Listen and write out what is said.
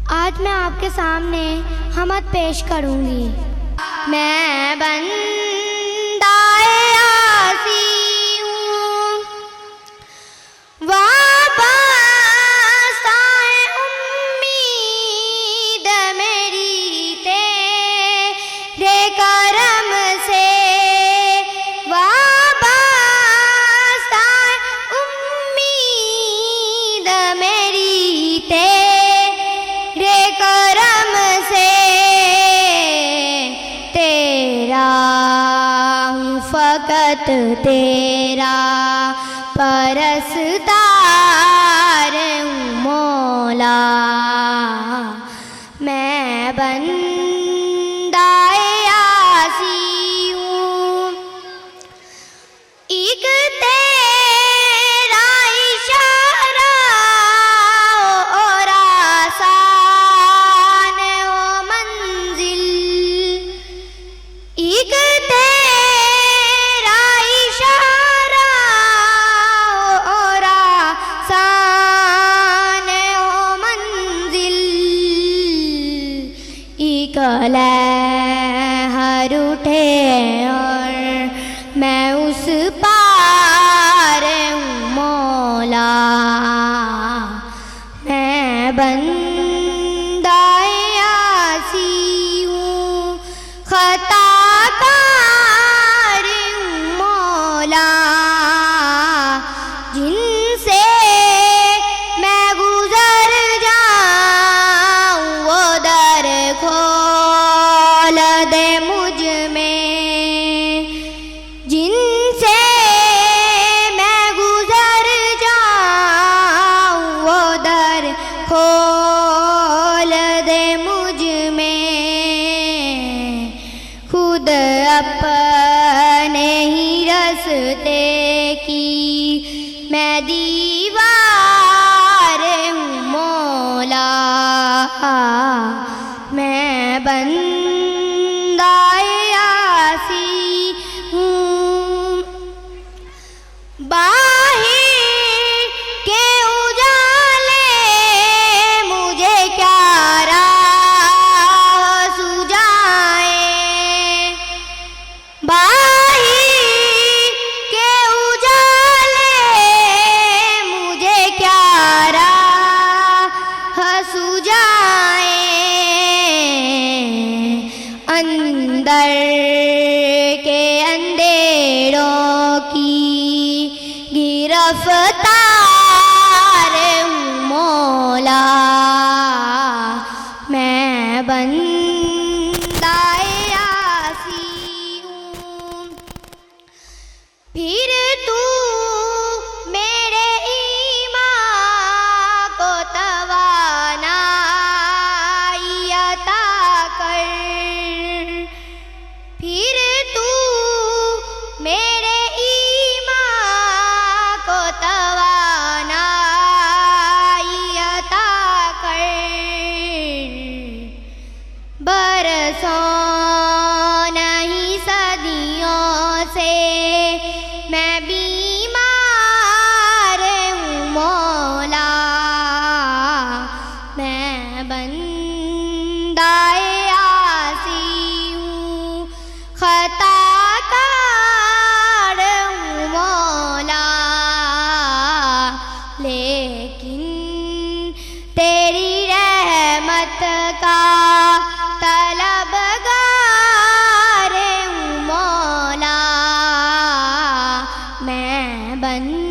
آج میں آپ کے سامنے حمد پیش کروں گی۔ میں بندہ عاصی ہوں، وابستہ ہے امید میری تیرے کرم سے، وابستہ ہے امید میری تیرے کرم سے، تیرا ہوں فقط تیرا پرستار ہوں مولا۔ میں بندہ عاصی ہوں، ایک تیرا اشارہ اور آسان ہو منزل، ایک تیرا اشارہ اور آسان ہو منزل، ایک لہر اٹھے اور میں اس پار ہوں مولا۔ میں بندہ عاصی ہوں، خطا کار ہوں مولا، جن سے میں گزر جاؤں وہ در کھول دے مجھ میں، جن سے میں گزر جاؤں وہ در کھول دے مجھ میں، خود اپنے ہی رستے کی میں دیوار ہوں مولا۔ میں بندہ عاصی ہوں، باہر کے اجالے مجھے کیا راہ سجائیں، باہر کے اجالے مجھے کیا راہ سجائیں، اندر کے اندھیروں کی گرفتار ہوں مولا۔ میں بندہ عاصی ہوں، پھر تو میرے ایمان کو توانائی عطا کر، پھر تو میرے ایمان کو توانائی عطا کر، برسوں نہیں صدیوں سے میں بیمار ہوں مولا۔ میں بندہ عاصی ہوں، خطا کار ہوں مولا، لیکن تیری رحمت کا طلبگار ہوں مولا۔ میں بندہ